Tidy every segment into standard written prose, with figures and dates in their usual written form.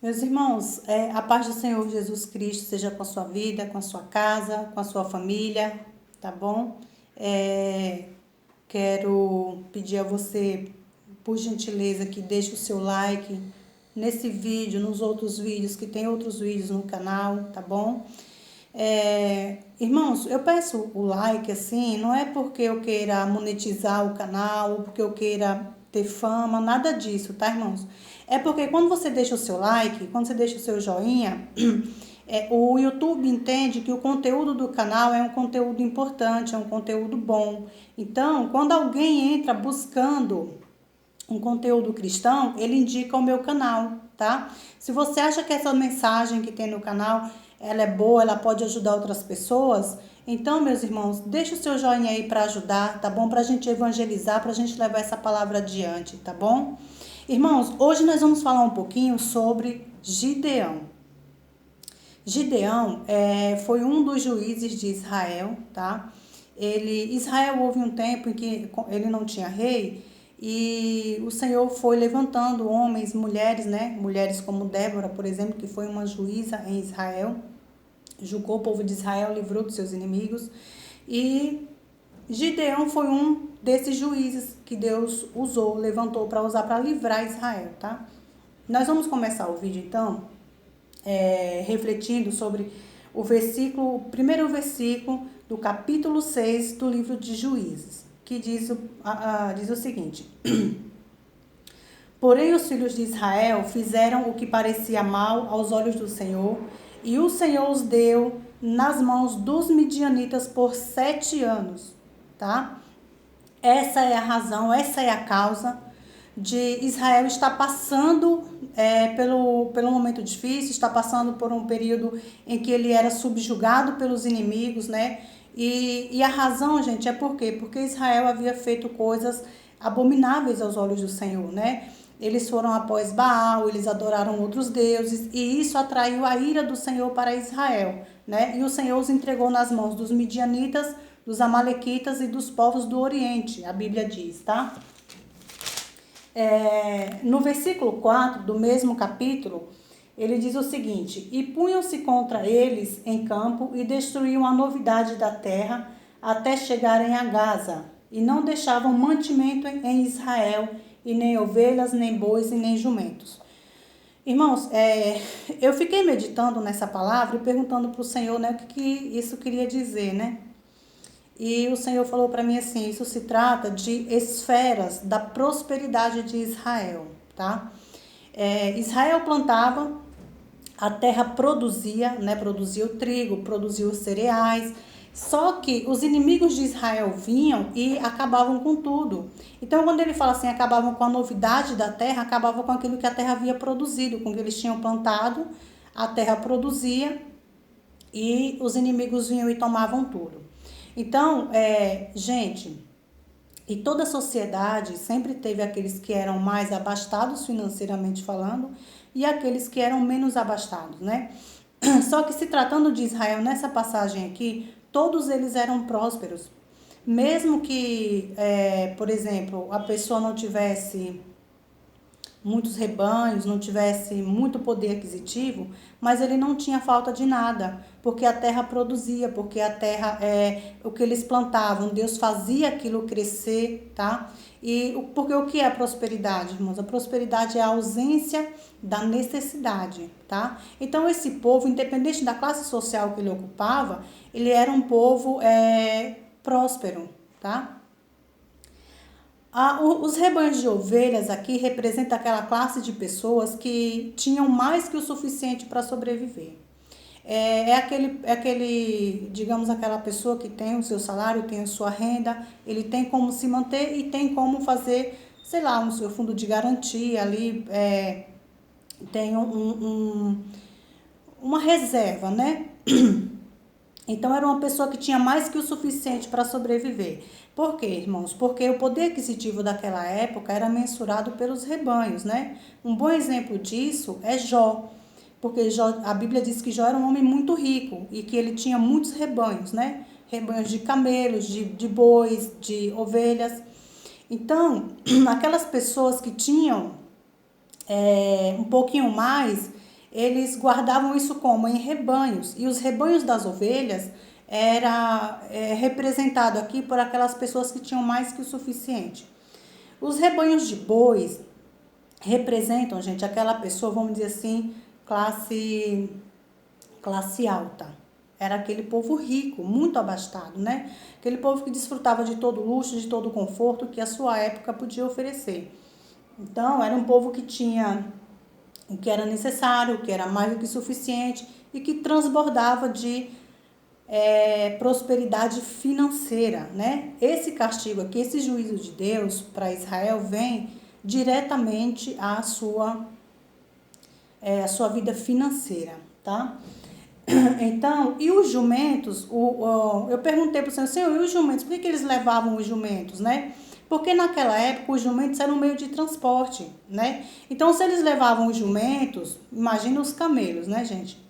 Meus irmãos, a paz do Senhor Jesus Cristo seja com a sua vida, com a sua casa, com a sua família, tá bom? É, Quero pedir a você, por gentileza, que deixe o seu like nesse vídeo, nos outros vídeos, que tem outros vídeos no canal, tá bom? Irmãos, eu peço o like assim, não é porque eu queira monetizar o canal, ou porque eu queira ter fama, nada disso, tá, irmãos? É porque quando você deixa o seu like, quando você deixa o seu joinha, o YouTube entende que o conteúdo do canal é um conteúdo importante, é um conteúdo bom. Então, quando alguém entra buscando um conteúdo cristão, ele indica o meu canal, tá? Se você acha que essa mensagem que tem no canal, ela é boa, ela pode ajudar outras pessoas, então, meus irmãos, deixa o seu joinha aí para ajudar, tá bom? Pra gente evangelizar, pra gente levar essa palavra adiante, tá bom? Irmãos, hoje nós vamos falar um pouquinho sobre Gideão. Gideão foi um dos juízes de Israel, tá? Israel houve um tempo em que ele não tinha rei e o Senhor foi levantando homens, mulheres, né? Mulheres como Débora, por exemplo, que foi uma juíza em Israel, julgou o povo de Israel, livrou dos seus inimigos. E Gideão foi um desses juízes que Deus usou, levantou para usar para livrar Israel, tá? Nós vamos começar o vídeo então refletindo sobre o primeiro versículo do capítulo 6 do livro de Juízes, que diz o seguinte: Porém, os filhos de Israel fizeram o que parecia mal aos olhos do Senhor, e o Senhor os deu nas mãos dos midianitas por 7 anos, tá? Essa é a razão, essa é a causa de Israel estar passando pelo momento difícil, está passando por um período em que ele era subjugado pelos inimigos, né? E a razão, gente, é por quê? Porque Israel havia feito coisas abomináveis aos olhos do Senhor, né? Eles foram após Baal, eles adoraram outros deuses, e isso atraiu a ira do Senhor para Israel, né? E o Senhor os entregou nas mãos dos midianitas, dos amalequitas e dos povos do Oriente, a Bíblia diz, tá? No versículo 4 do mesmo capítulo, ele diz o seguinte: E punham-se contra eles em campo e destruíam a novidade da terra até chegarem a Gaza, e não deixavam mantimento em Israel, e nem ovelhas, nem bois e nem jumentos. Irmãos, eu fiquei meditando nessa palavra e perguntando para o Senhor, né, o que isso queria dizer, né? E o Senhor falou para mim assim, isso se trata de esferas da prosperidade de Israel, tá? Israel plantava, a terra produzia, né? Produzia o trigo, produzia os cereais. Só que os inimigos de Israel vinham e acabavam com tudo. Então, quando ele fala assim, acabavam com a novidade da terra, acabavam com aquilo que a terra havia produzido, com o que eles tinham plantado, a terra produzia e os inimigos vinham e tomavam tudo. Então, gente, e toda a sociedade sempre teve aqueles que eram mais abastados financeiramente falando e aqueles que eram menos abastados, né? Só que se tratando de Israel, nessa passagem aqui, todos eles eram prósperos. Mesmo que, por exemplo, a pessoa não tivesse muitos rebanhos, não tivesse muito poder aquisitivo, mas ele não tinha falta de nada, porque a terra produzia, porque a terra o que eles plantavam, Deus fazia aquilo crescer, tá? Porque o que é prosperidade, irmãos? A prosperidade é a ausência da necessidade, tá? Então esse povo, independente da classe social que ele ocupava, ele era um povo próspero, tá? Os rebanhos de ovelhas aqui representam aquela classe de pessoas que tinham mais que o suficiente para sobreviver. Digamos, aquela pessoa que tem o seu salário, tem a sua renda, ele tem como se manter e tem como fazer, sei lá, um seu fundo de garantia ali, tem uma reserva, né? Então, era uma pessoa que tinha mais que o suficiente para sobreviver. Por quê, irmãos? Porque o poder aquisitivo daquela época era mensurado pelos rebanhos, né? Um bom exemplo disso é Jó. Porque a Bíblia diz que Jó era um homem muito rico e que ele tinha muitos rebanhos, né? Rebanhos de camelos, de bois, de ovelhas. Então, aquelas pessoas que tinham um pouquinho mais, eles guardavam isso como? Em rebanhos. E os rebanhos das ovelhas era representado aqui por aquelas pessoas que tinham mais que o suficiente. Os rebanhos de bois representam, gente, aquela pessoa, vamos dizer assim, classe alta. Era aquele povo rico, muito abastado, né? Aquele povo que desfrutava de todo o luxo, de todo o conforto que a sua época podia oferecer. Então, era um povo que tinha o que era necessário, o que era mais do que suficiente e que transbordava de prosperidade financeira, né? Esse castigo aqui, esse juízo de Deus para Israel vem diretamente à sua vida financeira, tá? Então, e os jumentos, eu perguntei para o Senhor, e os jumentos, por que eles levavam os jumentos, né? Porque naquela época os jumentos eram um meio de transporte, né? Então, se eles levavam os jumentos, imagina os camelos, né, gente?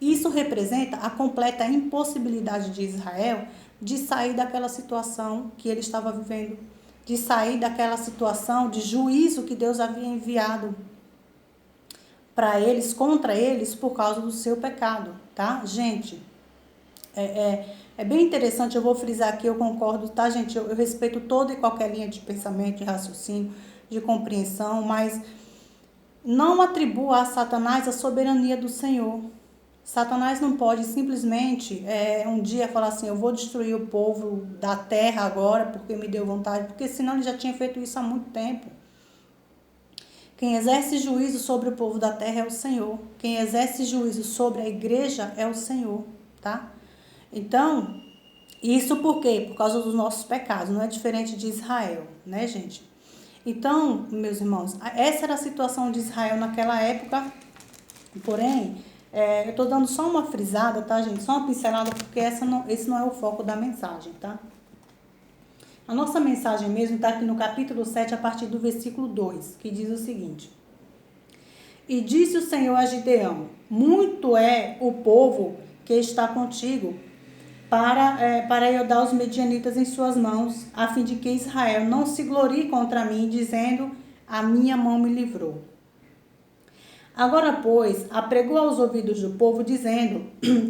Isso representa a completa impossibilidade de Israel de sair daquela situação que ele estava vivendo, de sair daquela situação de juízo que Deus havia enviado para eles, contra eles, por causa do seu pecado, tá? Gente, é bem interessante, eu vou frisar aqui, eu concordo, tá, gente? Eu respeito toda e qualquer linha de pensamento, de raciocínio, de compreensão, mas não atribua a Satanás a soberania do Senhor. Satanás não pode simplesmente um dia falar assim, eu vou destruir o povo da terra agora porque me deu vontade, porque senão ele já tinha feito isso há muito tempo. Quem exerce juízo sobre o povo da terra é o Senhor. Quem exerce juízo sobre a igreja é o Senhor, tá? Então, isso por quê? Por causa dos nossos pecados, não é diferente de Israel, né, gente? Então, meus irmãos, essa era a situação de Israel naquela época, porém, eu estou dando só uma frisada, tá, gente? Só uma pincelada, porque esse não é o foco da mensagem, tá? A nossa mensagem mesmo está aqui no capítulo 7, a partir do versículo 2, que diz o seguinte. E disse o Senhor a Gideão, muito é o povo que está contigo, para eu dar os medianitas em suas mãos, a fim de que Israel não se glorie contra mim, dizendo, a minha mão me livrou. Agora, pois, apregou aos ouvidos do povo, dizendo,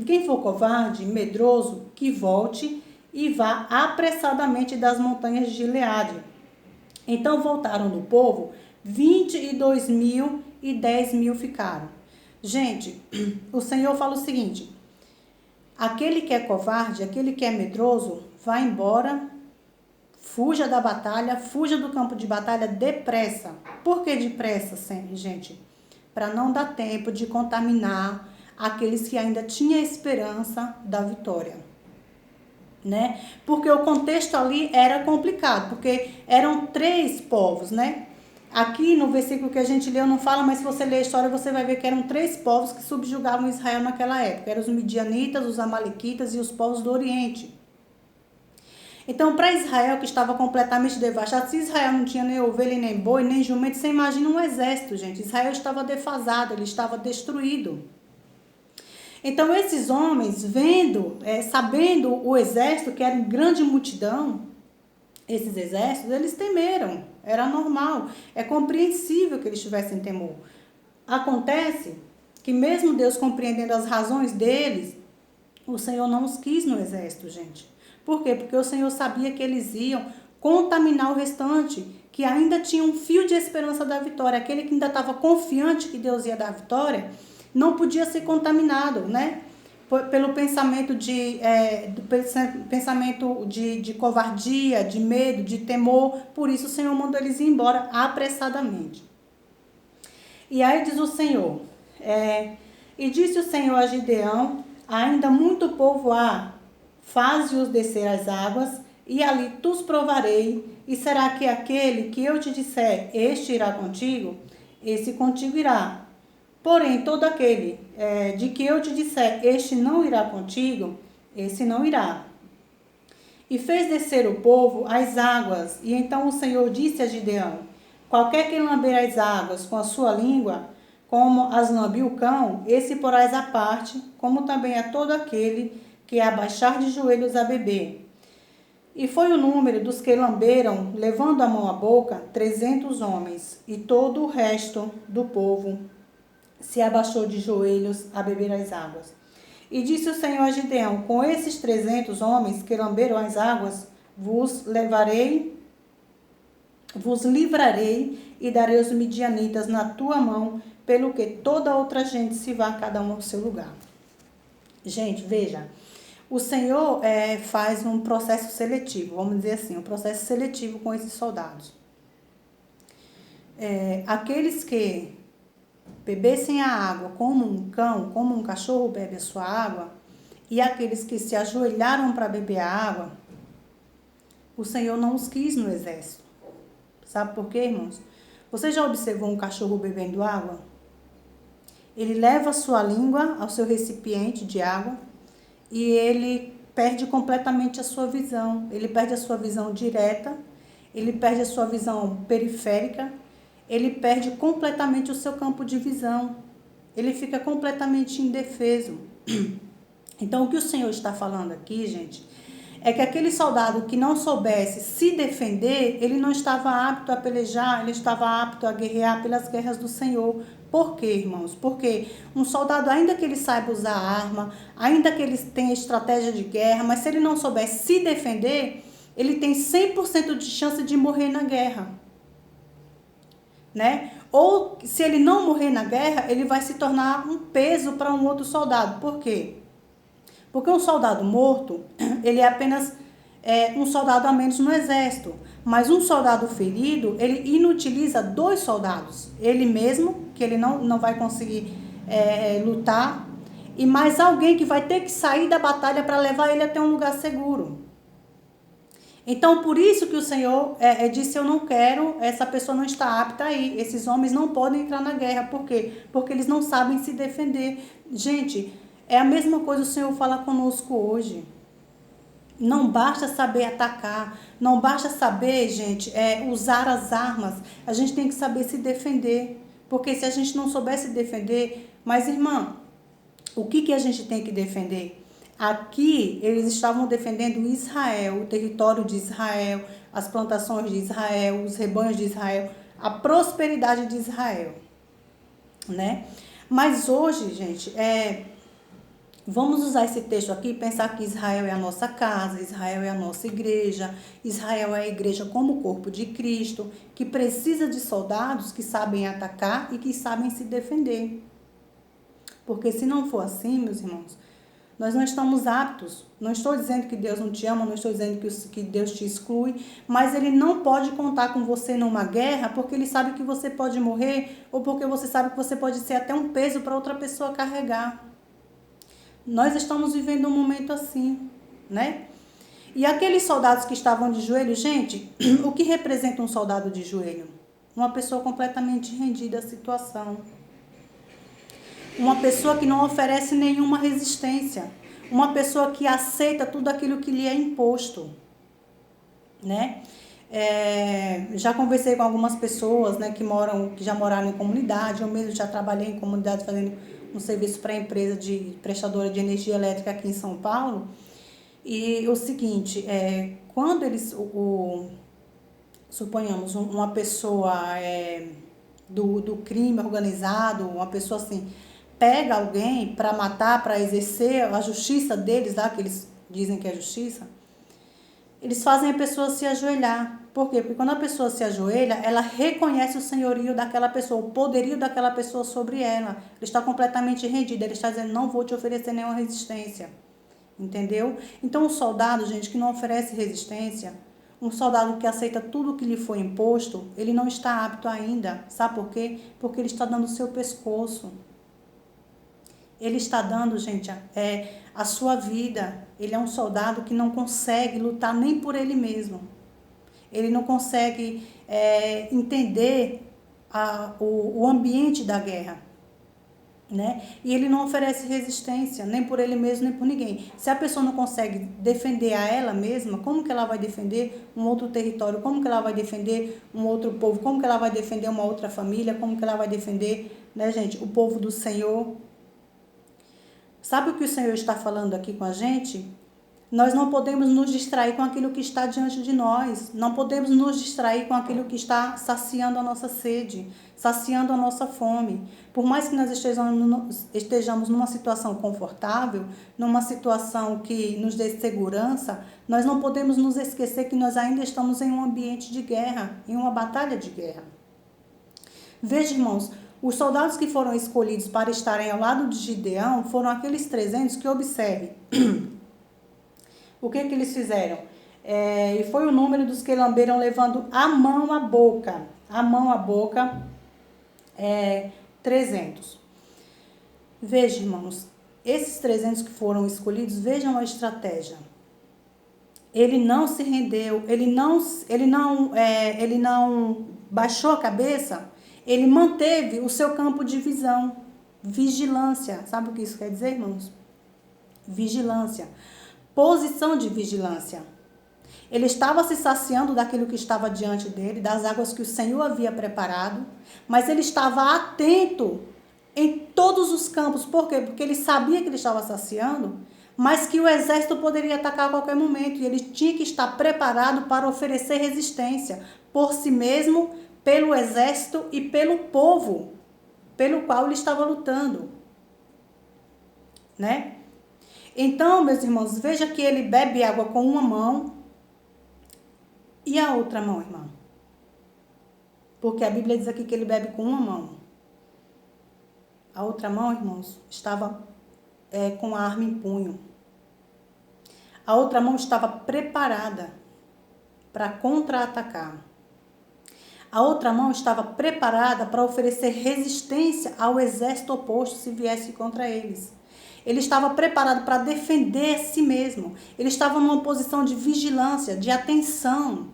quem for covarde, medroso, que volte e vá apressadamente das montanhas de Gileade. Então voltaram do povo, 22.000 e 10.000 ficaram. Gente, o Senhor fala o seguinte, aquele que é covarde, aquele que é medroso, vá embora, fuja da batalha, fuja do campo de batalha depressa. Por que depressa, gente? Para não dar tempo de contaminar aqueles que ainda tinham esperança da vitória, né? Porque o contexto ali era complicado, porque eram 3 povos, né? Aqui no versículo que a gente leu não fala, mas se você ler a história você vai ver que eram 3 povos que subjugavam Israel naquela época. Eram os midianitas, os amalequitas e os povos do Oriente. Então, para Israel, que estava completamente devastado, se Israel não tinha nem ovelha, nem boi, nem jumento, você imagina um exército, gente. Israel estava defasado, ele estava destruído. Então, esses homens, sabendo o exército, que era em grande multidão, esses exércitos, eles temeram. Era normal, é compreensível que eles tivessem temor. Acontece que mesmo Deus compreendendo as razões deles, o Senhor não os quis no exército, gente. Por quê? Porque o Senhor sabia que eles iam contaminar o restante, que ainda tinha um fio de esperança da vitória. Aquele que ainda estava confiante que Deus ia dar a vitória, não podia ser contaminado, né? Pelo pensamento de covardia, de medo, de temor. Por isso o Senhor mandou eles ir embora apressadamente. E aí diz o Senhor, e disse o Senhor a Gideão, ainda muito povo há, faze-os descer as águas, e ali tu os provarei, e será que aquele que eu te disser, este irá contigo, esse contigo irá. Porém, todo aquele de que eu te disser, este não irá contigo, esse não irá. E fez descer o povo às águas, e então o Senhor disse a Gideão, qualquer que lamber as águas com a sua língua, como as lambiu o cão, esse porás à parte, como também a todo aquele que abaixar de joelhos a beber. E foi o número dos que lamberam, levando a mão à boca, 300 homens, e todo o resto do povo se abaixou de joelhos a beber as águas. E disse o Senhor a Gideão: com esses 300 homens que lamberam as águas, vos livrarei e darei os midianitas na tua mão, pelo que toda outra gente se vá cada um ao seu lugar. Gente, veja, o Senhor faz um processo seletivo, vamos dizer assim, um processo seletivo com esses soldados. Aqueles que bebessem a água como um cão, como um cachorro bebe a sua água, e aqueles que se ajoelharam para beber a água, o Senhor não os quis no exército. Sabe por quê, irmãos? Você já observou um cachorro bebendo água? Ele leva a sua língua ao seu recipiente de água e ele perde completamente a sua visão. Ele perde a sua visão direta, ele perde a sua visão periférica, ele perde completamente o seu campo de visão. Ele fica completamente indefeso. Então, o que o Senhor está falando aqui, gente, é que aquele soldado que não soubesse se defender, ele não estava apto a pelejar, ele estava apto a guerrear pelas guerras do Senhor. Por quê, irmãos? Porque um soldado, ainda que ele saiba usar arma, ainda que ele tenha estratégia de guerra, mas se ele não souber se defender, ele tem 100% de chance de morrer na guerra, né? Ou se ele não morrer na guerra, ele vai se tornar um peso para um outro soldado. Por quê? Porque um soldado morto, ele é apenas um soldado a menos no exército. Mas um soldado ferido, ele inutiliza 2 soldados. Ele mesmo, que ele não vai conseguir lutar, e mais alguém que vai ter que sair da batalha para levar ele até um lugar seguro. Então, por isso que o Senhor disse, eu não quero, essa pessoa não está apta a ir. Esses homens não podem entrar na guerra. Por quê? Porque eles não sabem se defender. Gente, é a mesma coisa o Senhor fala conosco hoje. Não basta saber atacar, não basta saber, gente, usar as armas. A gente tem que saber se defender. Porque se a gente não souber se defender... Mas, irmã, o que a gente tem que defender? Aqui, eles estavam defendendo Israel, o território de Israel, as plantações de Israel, os rebanhos de Israel, a prosperidade de Israel, né? Mas hoje, gente, vamos usar esse texto aqui e pensar que Israel é a nossa casa, Israel é a nossa igreja, Israel é a igreja como corpo de Cristo, que precisa de soldados que sabem atacar e que sabem se defender. Porque se não for assim, meus irmãos, nós não estamos aptos. Não estou dizendo que Deus não te ama, não estou dizendo que Deus te exclui, mas Ele não pode contar com você numa guerra porque Ele sabe que você pode morrer ou porque você sabe que você pode ser até um peso para outra pessoa carregar. Nós estamos vivendo um momento assim, né? E aqueles soldados que estavam de joelho, gente, o que representa um soldado de joelho? Uma pessoa completamente rendida à situação. Uma pessoa que não oferece nenhuma resistência. Uma pessoa que aceita tudo aquilo que lhe é imposto, né? Já conversei com algumas pessoas, né, que já moraram em comunidade. Eu mesmo já trabalhei em comunidade fazendo um serviço para a empresa de prestadora de energia elétrica aqui em São Paulo. E o seguinte, quando eles, suponhamos, uma pessoa do crime organizado, uma pessoa assim, pega alguém para matar, para exercer a justiça deles, lá, que eles dizem que é justiça, eles fazem a pessoa se ajoelhar. Por quê? Porque quando a pessoa se ajoelha, ela reconhece o senhorio daquela pessoa, o poderio daquela pessoa sobre ela. Ele está completamente rendido, ele está dizendo, não vou te oferecer nenhuma resistência. Entendeu? Então, um soldado, gente, que não oferece resistência, um soldado que aceita tudo que lhe foi imposto, ele não está apto ainda. Sabe por quê? Porque ele está dando o seu pescoço. Ele está dando, gente, a sua vida. Ele é um soldado que não consegue lutar nem por ele mesmo. Ele não consegue entender o ambiente da guerra, né? E ele não oferece resistência, nem por ele mesmo, nem por ninguém. Se a pessoa não consegue defender a ela mesma, como que ela vai defender um outro território? Como que ela vai defender um outro povo? Como que ela vai defender uma outra família? Como que ela vai defender, né, gente, o povo do Senhor? Sabe o que o Senhor está falando aqui com a gente? Nós não podemos nos distrair com aquilo que está diante de nós. Não podemos nos distrair com aquilo que está saciando a nossa sede, saciando a nossa fome. Por mais que nós estejamos numa situação confortável, numa situação que nos dê segurança, nós não podemos nos esquecer que nós ainda estamos em um ambiente de guerra, em uma batalha de guerra. Veja, irmãos, os soldados que foram escolhidos para estarem ao lado de Gideão foram aqueles 300 que, observe, o que eles fizeram? E foi o número dos que lamberam levando a mão à boca. A mão à boca, 300. Veja, irmãos, esses 300 que foram escolhidos, vejam a estratégia. Ele não se rendeu, ele não baixou a cabeça, ele manteve o seu campo de visão, vigilância. Sabe o que isso quer dizer, irmãos? Vigilância. Posição de vigilância. Ele estava se saciando daquilo que estava diante dele, das águas que o Senhor havia preparado, mas ele estava atento em todos os campos. Por quê? Porque ele sabia que ele estava saciando, mas que o exército poderia atacar a qualquer momento, e ele tinha que estar preparado para oferecer resistência por si mesmo, pelo exército e pelo povo pelo qual ele estava lutando, né? Então, meus irmãos, veja que ele bebe água com uma mão e a outra mão, irmão. Porque a Bíblia diz aqui que ele bebe com uma mão. A outra mão, irmãos, estava com a arma em punho. A outra mão estava preparada para contra-atacar. A outra mão estava preparada para oferecer resistência ao exército oposto se viesse contra eles. Ele estava preparado para defender a si mesmo. Ele estava numa posição de vigilância, de atenção.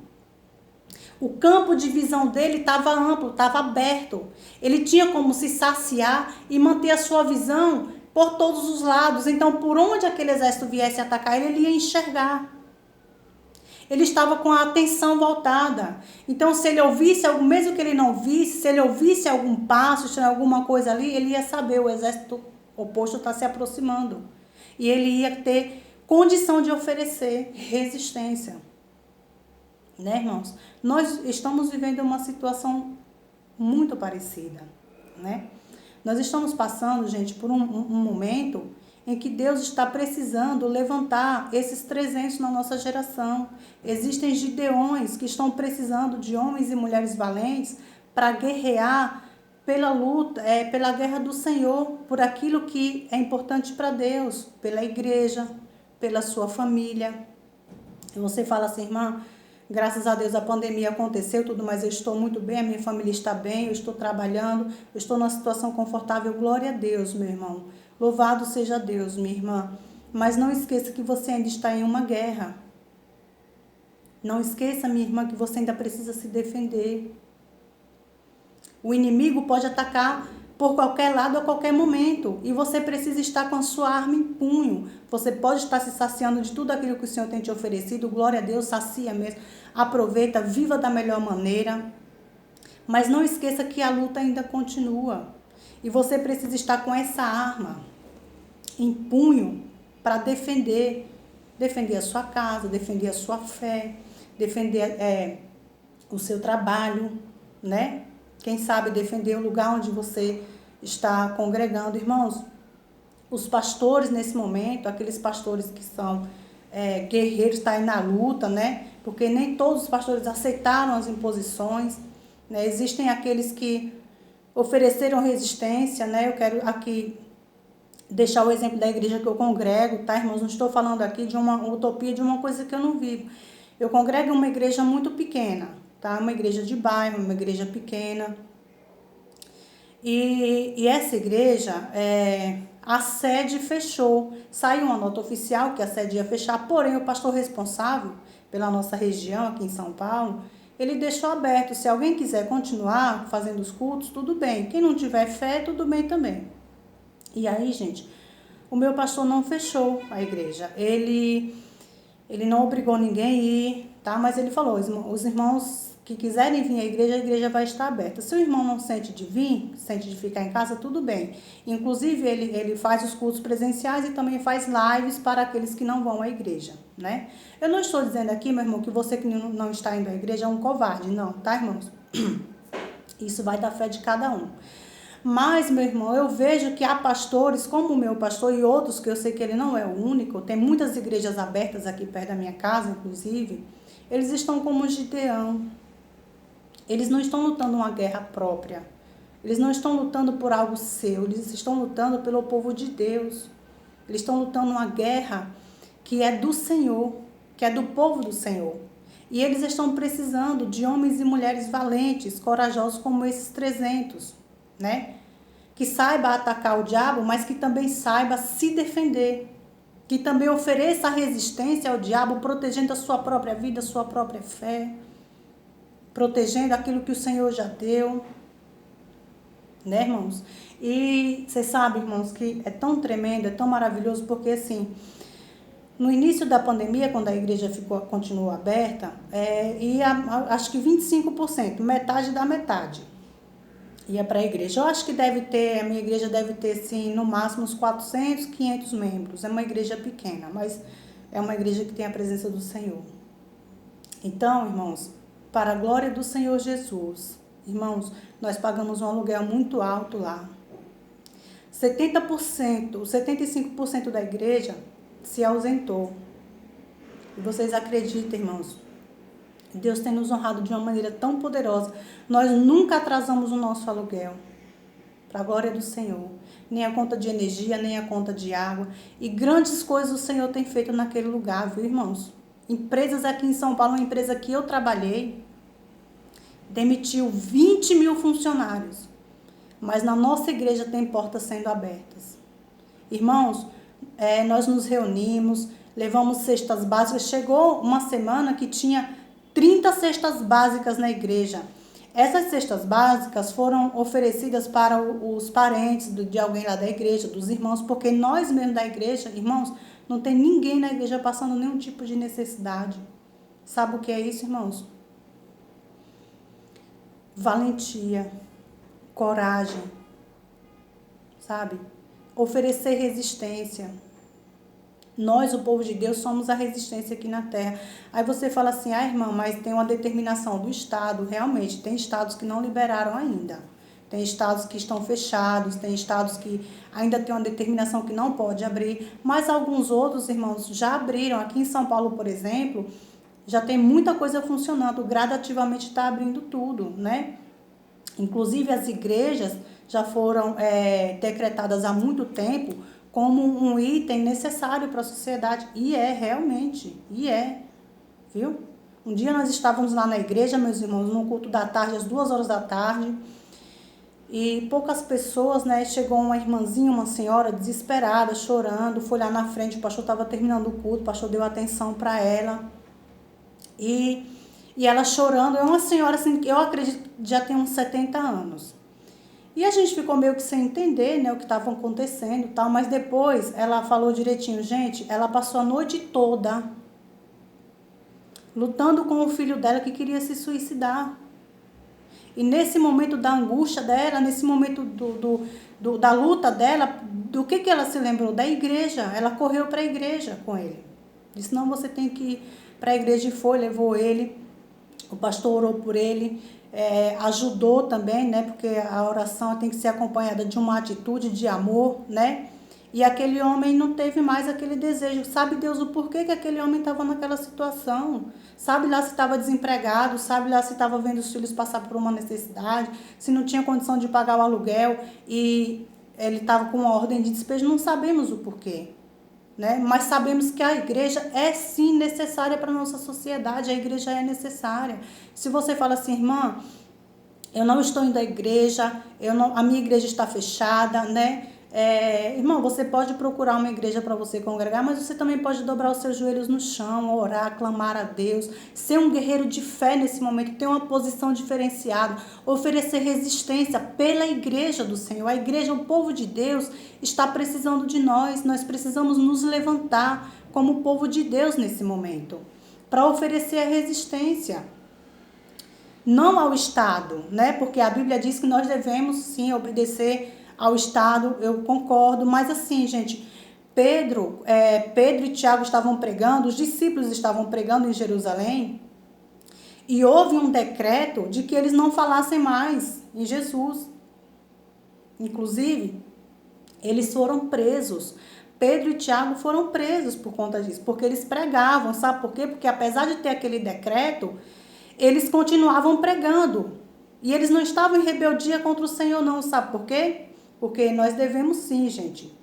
O campo de visão dele estava amplo, estava aberto. Ele tinha como se saciar e manter a sua visão por todos os lados. Então, por onde aquele exército viesse atacar ele, ele ia enxergar. Ele estava com a atenção voltada. Então, se ele ouvisse algo, mesmo que ele não visse, se ele ouvisse algum passo, se alguma coisa ali, ele ia saber, o exército oposto está se aproximando. E ele ia ter condição de oferecer resistência. Né, irmãos? Nós estamos vivendo uma situação muito parecida, né? Nós estamos passando, gente, por um momento em que Deus está precisando levantar esses 300 na nossa geração. Existem gideões que estão precisando de homens e mulheres valentes para guerrear pela luta, pela guerra do Senhor, por aquilo que é importante para Deus, pela igreja, pela sua família. E você fala assim, irmã, graças a Deus a pandemia aconteceu, tudo, mas eu estou muito bem, a minha família está bem, eu estou trabalhando, eu estou numa situação confortável, glória a Deus, meu irmão. Louvado seja Deus, minha irmã. Mas não esqueça que você ainda está em uma guerra. Não esqueça, minha irmã, que você ainda precisa se defender. O inimigo pode atacar por qualquer lado a qualquer momento. E você precisa estar com a sua arma em punho. Você pode estar se saciando de tudo aquilo que o Senhor tem te oferecido. Glória a Deus, sacia mesmo. Aproveita, viva da melhor maneira. Mas não esqueça que a luta ainda continua. E você precisa estar com essa arma em punho para defender a sua casa, defender a sua fé, defender o seu trabalho, né? Quem sabe defender o lugar onde você está congregando. Irmãos, os pastores nesse momento, aqueles pastores que são guerreiros, estão aí na luta, né? Porque nem todos os pastores aceitaram as imposições, né? Existem aqueles que ofereceram resistência, né? Eu quero aqui deixar o exemplo da igreja que eu congrego, tá, irmãos? Não estou falando aqui de uma utopia, de uma coisa que eu não vivo. Eu congrego em uma igreja muito pequena, tá? Uma igreja de bairro, uma igreja pequena. E essa igreja, a sede fechou. Saiu uma nota oficial que a sede ia fechar, porém o pastor responsável pela nossa região aqui em São Paulo, ele deixou aberto. Se alguém quiser continuar fazendo os cultos, tudo bem. Quem não tiver fé, tudo bem também. E aí, gente, o meu pastor não fechou a igreja. Ele não obrigou ninguém a ir, tá? Mas ele falou, os irmãos que quiserem vir à igreja, a igreja vai estar aberta. Se o irmão não sente de vir, sente de ficar em casa, tudo bem. Inclusive, ele faz os cultos presenciais e também faz lives para aqueles que não vão à igreja, né? Eu não estou dizendo aqui, meu irmão, que você que não está indo à igreja é um covarde, não, tá, irmãos? Isso vai da fé de cada um. Mas, meu irmão, eu vejo que há pastores, como o meu pastor e outros, que eu sei que ele não é o único, tem muitas igrejas abertas aqui perto da minha casa, inclusive, eles estão como Gideão. Eles não estão lutando uma guerra própria. Eles não estão lutando por algo seu, eles estão lutando pelo povo de Deus. Eles estão lutando uma guerra que é do Senhor, que é do povo do Senhor. E eles estão precisando de homens e mulheres valentes, corajosos como esses 300, né? Que saiba atacar o diabo, mas que também saiba se defender. Que também ofereça resistência ao diabo, protegendo a sua própria vida, a sua própria fé. Protegendo aquilo que o Senhor já deu. Né, irmãos? E vocês sabem, irmãos, que é tão tremendo, é tão maravilhoso, porque assim, no início da pandemia, quando a igreja continuou aberta, acho que 25%, metade da metade, ia para a igreja. Eu acho que a minha igreja deve ter, sim, no máximo uns 400, 500 membros. É uma igreja pequena, mas é uma igreja que tem a presença do Senhor. Então, irmãos, para a glória do Senhor Jesus, irmãos, nós pagamos um aluguel muito alto lá. 75% da igreja se ausentou. E vocês acreditam, irmãos? Deus tem nos honrado de uma maneira tão poderosa. Nós nunca atrasamos o nosso aluguel. Para a glória do Senhor. Nem a conta de energia, nem a conta de água. E grandes coisas o Senhor tem feito naquele lugar, viu, irmãos? Empresas aqui em São Paulo, uma empresa que eu trabalhei, demitiu 20 mil funcionários. Mas na nossa igreja tem portas sendo abertas. Irmãos, nós nos reunimos, levamos cestas básicas. Chegou uma semana que tinha 30 cestas básicas na igreja. Essas cestas básicas foram oferecidas para os parentes de alguém lá da igreja, dos irmãos, porque nós mesmos da igreja, irmãos, não tem ninguém na igreja passando nenhum tipo de necessidade. Sabe o que é isso, irmãos? Valentia, coragem, sabe? Oferecer resistência. Nós, o povo de Deus, somos a resistência aqui na terra. Aí você fala assim, irmã, mas tem uma determinação do Estado. Realmente, tem estados que não liberaram ainda. Tem estados que estão fechados, tem estados que ainda tem uma determinação que não pode abrir. Mas alguns outros, irmãos, já abriram. Aqui em São Paulo, por exemplo, já tem muita coisa funcionando. Gradativamente está abrindo tudo, né? Inclusive, as igrejas já foram decretadas há muito tempo como um item necessário para a sociedade. E realmente, viu? Um dia nós estávamos lá na igreja, meus irmãos, no culto da tarde, às 2 horas da tarde, e poucas pessoas, né? Chegou uma irmãzinha, uma senhora desesperada, chorando, foi lá na frente, o pastor estava terminando o culto, o pastor deu atenção para ela, e ela chorando. É uma senhora, assim, eu acredito que já tem uns 70 anos. E a gente ficou meio que sem entender, né, o que estava acontecendo e tal, mas depois ela falou direitinho. Gente, ela passou a noite toda lutando com o filho dela que queria se suicidar. E nesse momento da angústia dela, nesse momento da luta dela, do que ela se lembrou? Da igreja. Ela correu para a igreja com ele. Disse, não, você tem que ir para a igreja. E foi, levou ele. O pastor orou por ele. Ajudou também, né? Porque a oração tem que ser acompanhada de uma atitude de amor, né? E aquele homem não teve mais aquele desejo. Sabe Deus o porquê que aquele homem estava naquela situação? Sabe lá se estava desempregado, sabe lá se estava vendo os filhos passar por uma necessidade, se não tinha condição de pagar o aluguel e ele estava com uma ordem de despejo. Não sabemos o porquê, né? Mas sabemos que a igreja é sim necessária para a nossa sociedade. A igreja é necessária. Se você fala assim, irmã, eu não estou indo à igreja, a minha igreja está fechada, né? Irmão, você pode procurar uma igreja para você congregar, mas você também pode dobrar os seus joelhos no chão, orar, clamar a Deus, ser um guerreiro de fé nesse momento, ter uma posição diferenciada, oferecer resistência pela igreja do Senhor. A igreja, o povo de Deus, está precisando de nós precisamos nos levantar como povo de Deus nesse momento, para oferecer a resistência. Não ao Estado, né? Porque a Bíblia diz que nós devemos sim obedecer ao Estado, eu concordo, mas assim, gente, Pedro e Tiago estavam pregando, os discípulos estavam pregando em Jerusalém, e houve um decreto de que eles não falassem mais em Jesus. Inclusive, eles foram presos. Pedro e Tiago foram presos por conta disso, porque eles pregavam, sabe por quê? Porque apesar de ter aquele decreto, eles continuavam pregando. E eles não estavam em rebeldia contra o Senhor, não, sabe por quê? Porque nós devemos sim, gente,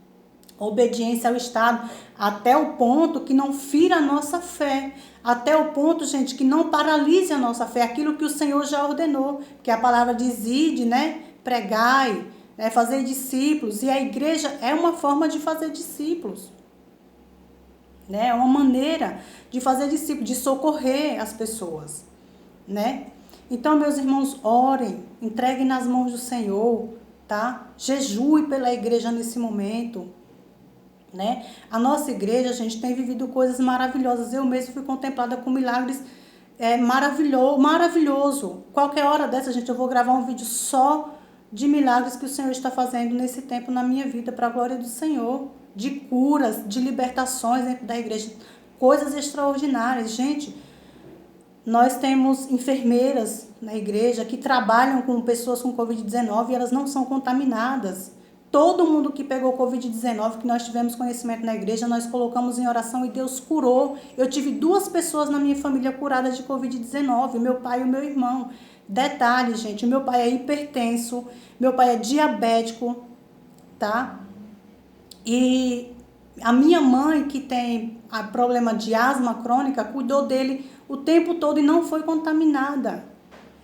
obediência ao Estado, até o ponto que não fira a nossa fé, até o ponto, gente, que não paralise a nossa fé, aquilo que o Senhor já ordenou, porque a palavra diz, ide, né, pregai, né, fazer discípulos, e a igreja é uma forma de fazer discípulos, né, é uma maneira de fazer discípulos, de socorrer as pessoas, né. Então, meus irmãos, orem, entreguem nas mãos do Senhor, tá? Jejue pela igreja nesse momento, né? A nossa igreja, gente, tem vivido coisas maravilhosas. Eu mesmo fui contemplada com milagres maravilhoso. Qualquer hora dessa, gente, eu vou gravar um vídeo só de milagres que o Senhor está fazendo nesse tempo na minha vida, para a glória do Senhor. De curas, de libertações dentro da igreja. Coisas extraordinárias. Gente, nós temos enfermeiras na igreja que trabalham com pessoas com Covid-19 e elas não são contaminadas. Todo mundo que pegou Covid-19, que nós tivemos conhecimento na igreja, nós colocamos em oração e Deus curou. Eu tive 2 pessoas na minha família curadas de Covid-19, meu pai e o meu irmão. Detalhe, gente, meu pai é hipertenso, meu pai é diabético, tá? E a minha mãe, que tem problema de asma crônica, cuidou dele o tempo todo e não foi contaminada.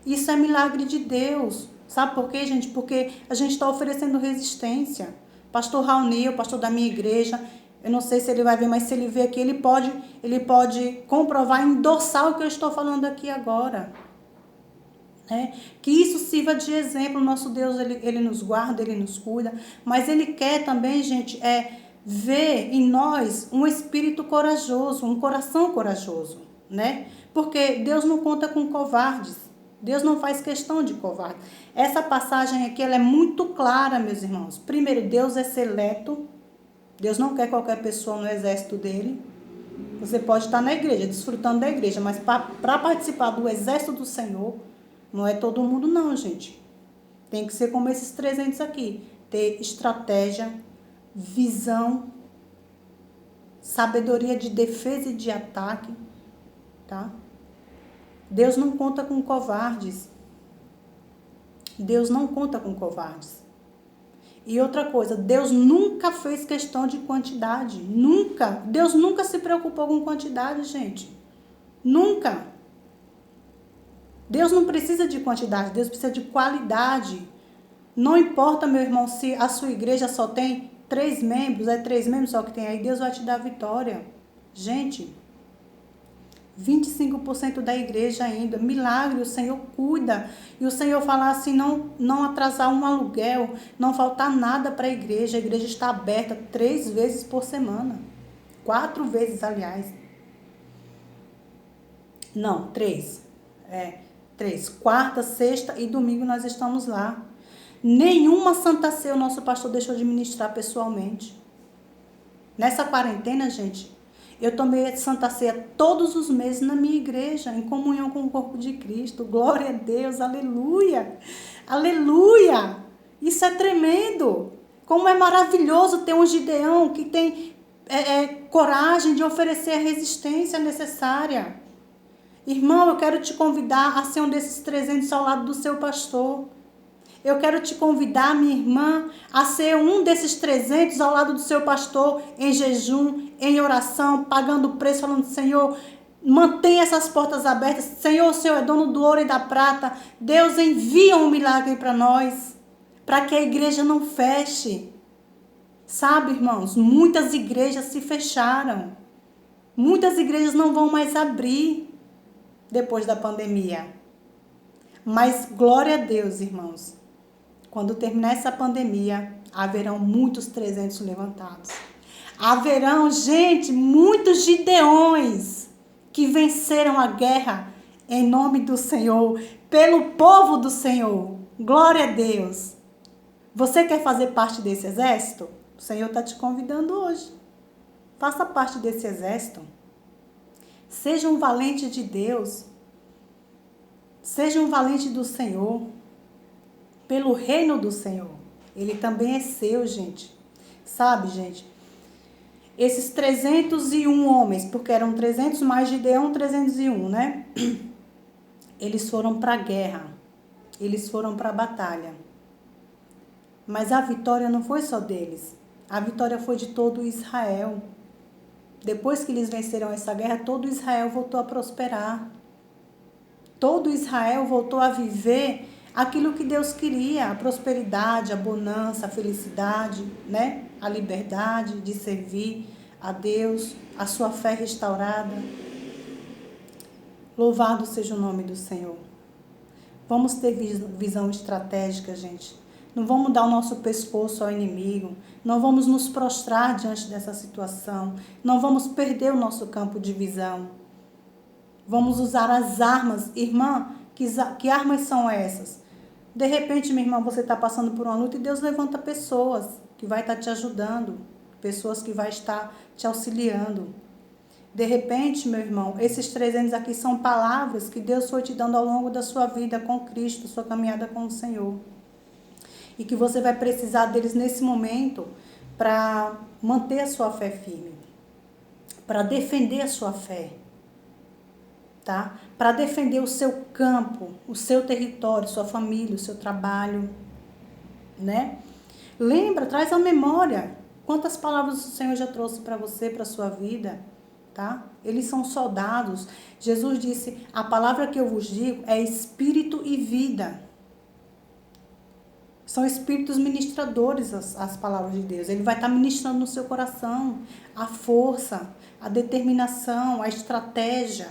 Isso é milagre de Deus. Sabe por quê, gente? Porque a gente está oferecendo resistência. Pastor Raoni, o pastor da minha igreja, eu não sei se ele vai ver, mas se ele ver aqui, ele pode comprovar, endossar o que eu estou falando aqui agora. Né? Que isso sirva de exemplo. Nosso Deus, ele nos guarda, ele nos cuida, mas ele quer também, gente, ver em nós um espírito corajoso, um coração corajoso, né? Porque Deus não conta com covardes. Deus não faz questão de covarde. Essa passagem aqui, ela é muito clara, meus irmãos. Primeiro, Deus é seleto. Deus não quer qualquer pessoa no exército dele. Você pode estar na igreja, desfrutando da igreja, mas para participar do exército do Senhor, não é todo mundo não, gente. Tem que ser como esses 300 aqui. Ter estratégia, visão, sabedoria de defesa e de ataque, tá? Deus não conta com covardes. Deus não conta com covardes. E outra coisa, Deus nunca fez questão de quantidade. Nunca. Deus nunca se preocupou com quantidade, gente. Nunca. Deus não precisa de quantidade, Deus precisa de qualidade. Não importa, meu irmão, se a sua igreja só tem 3 membros, 3 membros só que tem aí, Deus vai te dar vitória. Gente, 25% da igreja ainda, milagre, o Senhor cuida. E o Senhor fala assim, não atrasar um aluguel, não faltar nada para a igreja está aberta 3 vezes por semana. 4 vezes, aliás. Não, 3. 3. Quarta, sexta e domingo nós estamos lá. Nenhuma Santa Ceia o nosso pastor deixou de ministrar pessoalmente. Nessa quarentena, gente, eu tomei Santa Ceia todos os meses na minha igreja, em comunhão com o corpo de Cristo. Glória a Deus, aleluia, aleluia. Isso é tremendo. Como é maravilhoso ter um Gideão que tem coragem de oferecer a resistência necessária. Irmão, eu quero te convidar a ser um desses 300 ao lado do seu pastor. Eu quero te convidar, minha irmã, a ser um desses 300 ao lado do seu pastor, em jejum, em oração, pagando o preço, falando, Senhor, mantenha essas portas abertas. Senhor, o Senhor é dono do ouro e da prata. Deus envia um milagre para nós, para que a igreja não feche. Sabe, irmãos, muitas igrejas se fecharam. Muitas igrejas não vão mais abrir depois da pandemia. Mas glória a Deus, irmãos. Quando terminar essa pandemia, haverão muitos 300 levantados. Haverão, gente, muitos Gideões que venceram a guerra em nome do Senhor, pelo povo do Senhor. Glória a Deus. Você quer fazer parte desse exército? O Senhor está te convidando hoje. Faça parte desse exército. Seja um valente de Deus. Seja um valente do Senhor. Pelo reino do Senhor. Ele também é seu, gente. Sabe, gente? Esses 301 homens, porque eram 300 mais Gideão, 301, né? Eles foram para a guerra. Eles foram para a batalha. Mas a vitória não foi só deles. A vitória foi de todo Israel. Depois que eles venceram essa guerra, todo Israel voltou a prosperar. Todo Israel voltou a viver aquilo que Deus queria, a prosperidade, a bonança, a felicidade, né? A liberdade de servir a Deus, a sua fé restaurada. Louvado seja o nome do Senhor. Vamos ter visão estratégica, gente. Não vamos dar o nosso pescoço ao inimigo. Não vamos nos prostrar diante dessa situação. Não vamos perder o nosso campo de visão. Vamos usar as armas. Irmã, que armas são essas? De repente, minha irmã, você está passando por uma luta e Deus levanta pessoas que vai estar te ajudando. Pessoas que vai estar te auxiliando. De repente, meu irmão, esses 300 aqui são palavras que Deus foi te dando ao longo da sua vida com Cristo, sua caminhada com o Senhor. E que você vai precisar deles nesse momento para manter a sua fé firme, para defender a sua fé, tá? Para defender o seu campo, o seu território, sua família, o seu trabalho, né? Lembra, traz à memória quantas palavras o Senhor já trouxe para você, para a sua vida, tá? Eles são soldados. Jesus disse, a palavra que eu vos digo é espírito e vida. São espíritos ministradores as palavras de Deus. Ele vai estar ministrando no seu coração a força, a determinação, a estratégia,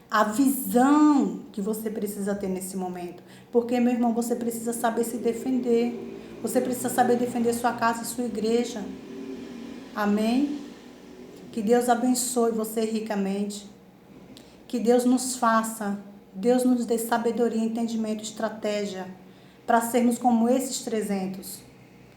a visão que você precisa ter nesse momento. Porque, meu irmão, você precisa saber se defender. Você precisa saber defender sua casa e sua igreja. Amém? Que Deus abençoe você ricamente. Que Deus nos faça, Deus nos dê sabedoria, entendimento, estratégia, para sermos como esses 300,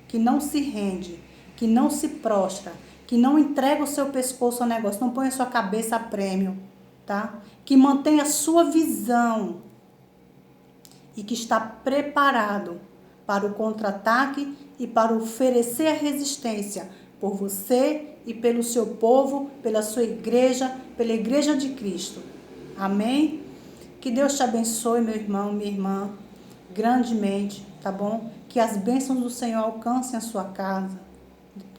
que não se rende, que não se prostra, que não entrega o seu pescoço ao negócio, não põe a sua cabeça a prêmio, tá? Que mantém a sua visão e que está preparado para o contra-ataque e para oferecer a resistência por você e pelo seu povo, pela sua igreja, pela igreja de Cristo. Amém? Que Deus te abençoe, meu irmão, minha irmã, grandemente, tá bom? Que as bênçãos do Senhor alcancem a sua casa,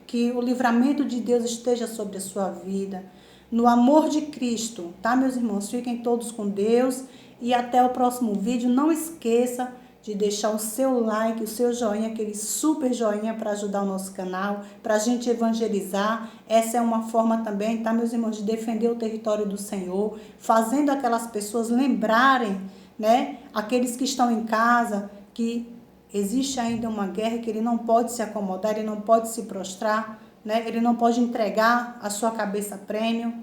que o livramento de Deus esteja sobre a sua vida, no amor de Cristo, tá, meus irmãos? Fiquem todos com Deus e até o próximo vídeo. Não esqueça de deixar o seu like, o seu joinha, aquele super joinha para ajudar o nosso canal, para a gente evangelizar. Essa é uma forma também, tá, meus irmãos, de defender o território do Senhor, fazendo aquelas pessoas lembrarem, né, aqueles que estão em casa, que existe ainda uma guerra, que ele não pode se acomodar, ele não pode se prostrar, né, ele não pode entregar a sua cabeça a prêmio,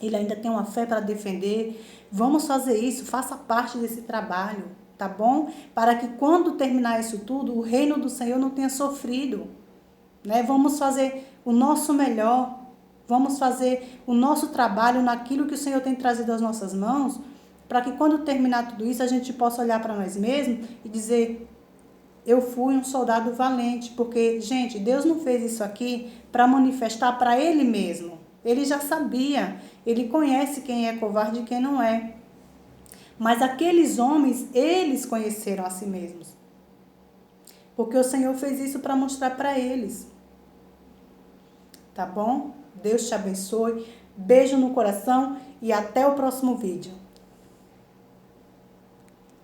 ele ainda tem uma fé para defender. Vamos fazer isso, faça parte desse trabalho, tá bom? Para que quando terminar isso tudo, o reino do Senhor não tenha sofrido, né? Vamos fazer o nosso melhor, vamos fazer o nosso trabalho naquilo que o Senhor tem trazido às nossas mãos, para que quando terminar tudo isso, a gente possa olhar para nós mesmos e dizer, eu fui um soldado valente, porque, gente, Deus não fez isso aqui para manifestar para Ele mesmo. Ele já sabia, Ele conhece quem é covarde e quem não é. Mas aqueles homens, eles conheceram a si mesmos. Porque o Senhor fez isso para mostrar para eles. Tá bom? Deus te abençoe. Beijo no coração e até o próximo vídeo.